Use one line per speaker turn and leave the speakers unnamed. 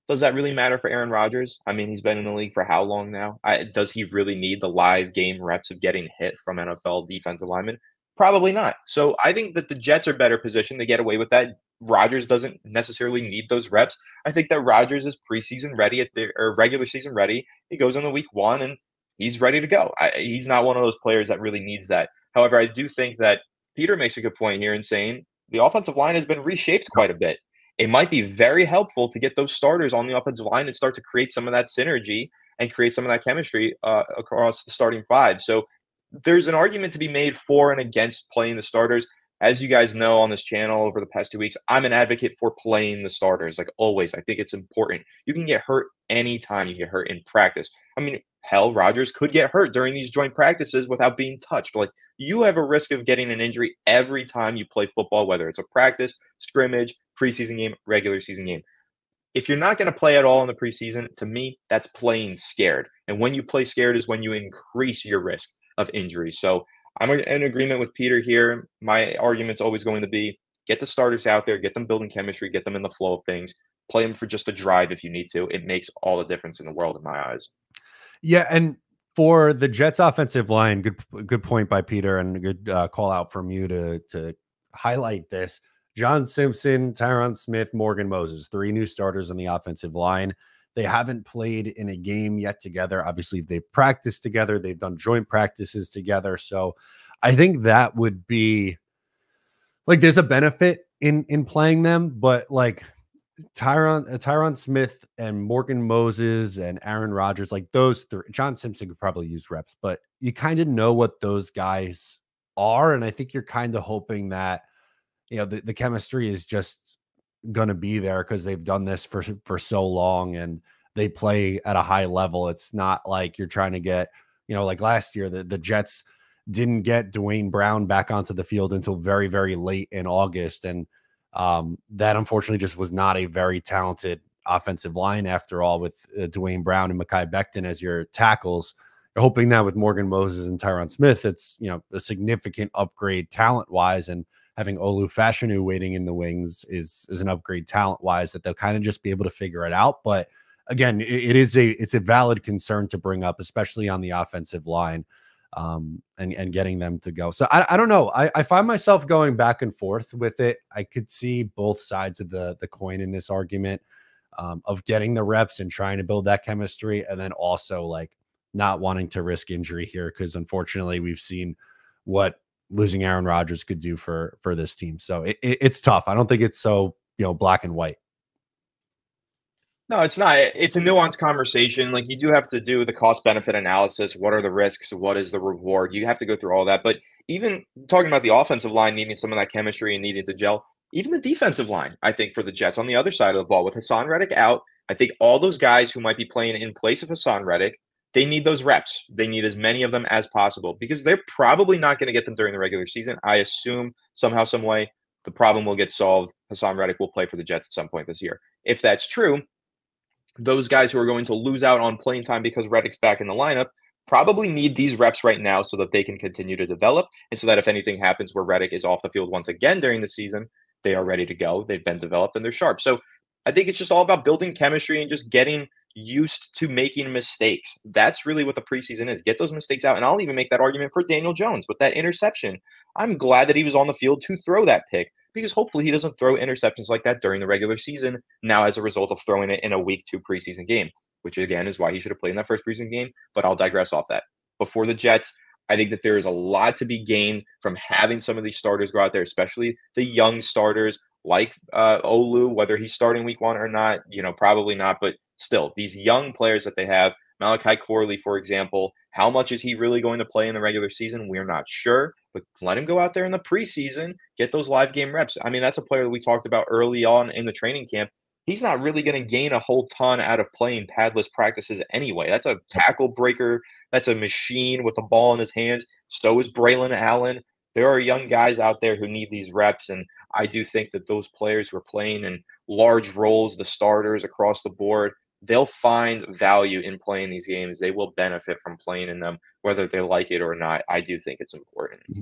Does that really matter for Aaron Rodgers? I mean, he's been in the league for how long now? Does he really need the live game reps of getting hit from NFL defensive linemen? Probably not. So I think that the Jets are better positioned to get away with that. Rodgers doesn't necessarily need those reps. I think that Rodgers is preseason ready or regular season ready. He goes into week one and he's ready to go. He's not one of those players that really needs that. However, I do think that Peter makes a good point here in saying the offensive line has been reshaped quite a bit. It might be very helpful to get those starters on the offensive line and start to create some of that synergy and create some of that chemistry across the starting five. So there's an argument to be made for and against playing the starters. As you guys know on this channel over the past 2 weeks, I'm an advocate for playing the starters. Like always, I think it's important. You can get hurt anytime you get hurt in practice. I mean, hell, Rodgers could get hurt during these joint practices without being touched. Like you have a risk of getting an injury every time you play football, whether it's a practice, scrimmage, preseason game, regular season game. If you're not going to play at all in the preseason, to me, that's playing scared. And when you play scared is when you increase your risk of injury. So I'm in agreement with Peter here. My argument's always going to be get the starters out there, get them building chemistry, get them in the flow of things, play them for just a drive if you need to. It makes all the difference in the world in my eyes.
Yeah, and for the Jets offensive line, good point by Peter, and a good call out from you to highlight this. John Simpson, Tyron Smith, Morgan Moses, three new starters on the offensive line. They haven't played in a game yet together. Obviously, they've practiced together. They've done joint practices together. So I think that would be like there's a benefit in playing them, but like Tyron Smith and Morgan Moses and Aaron Rodgers, like those three. John Simpson could probably use reps, but you kind of know what those guys are. And I think you're kind of hoping that, the chemistry is just going to be there because they've done this for so long and they play at a high level. It's not like you're trying to get, like last year, the Jets didn't get Dwayne Brown back onto the field until very, very late in August. And that unfortunately just was not a very talented offensive line after all, with Dwayne Brown and Mekhi Becton as your tackles. You're hoping that with Morgan Moses and Tyron Smith, it's, a significant upgrade talent wise, and having Olu Fashanu waiting in the wings is an upgrade talent wise, that they'll kind of just be able to figure it out. But again, it's a valid concern to bring up, especially on the offensive line, and getting them to go. So I don't know. I find myself going back and forth with it. I could see both sides of the coin in this argument, of getting the reps and trying to build that chemistry, and then also like not wanting to risk injury here, because unfortunately we've seen what losing Aaron Rodgers could do for this team. So it's tough. I don't think it's so black and white.
No, it's not. It's a nuanced conversation. Like you do have to do the cost benefit analysis. What are the risks? What is the reward? You have to go through all that. But even talking about the offensive line needing some of that chemistry and needing to gel, even the defensive line, I think for the Jets on the other side of the ball with Hassan Reddick out, I think all those guys who might be playing in place of Hassan Reddick, they need those reps. They need as many of them as possible because they're probably not going to get them during the regular season. I assume somehow, some way, the problem will get solved. Hassan Reddick will play for the Jets at some point this year. If that's true, those guys who are going to lose out on playing time because Reddick's back in the lineup probably need these reps right now so that they can continue to develop, and so that if anything happens where Reddick is off the field once again during the season, they are ready to go. They've been developed and they're sharp. So I think it's just all about building chemistry and just getting used to making mistakes. That's really what the preseason is. Get those mistakes out. And I'll even make that argument for Daniel Jones with that interception. I'm glad that he was on the field to throw that pick, because hopefully he doesn't throw interceptions like that during the regular season now as a result of throwing it in a week 2 preseason game, which again is why he should have played in that first preseason game. But I'll digress off that. Before the Jets, I think that there is a lot to be gained from having some of these starters go out there, especially the young starters like Olu, whether he's starting week 1 or not, probably not. But still, these young players that they have, Malachi Corley, for example, how much is he really going to play in the regular season? We're not sure, but let him go out there in the preseason, get those live game reps. I mean, that's a player that we talked about early on in the training camp. He's not really going to gain a whole ton out of playing padless practices anyway. That's a tackle breaker. That's a machine with the ball in his hands. So is Braylon Allen. There are young guys out there who need these reps, and I do think that those players who are playing in large roles, the starters across the board, they'll find value in playing these games. They will benefit from playing in them, whether they like it or not. I do think it's important.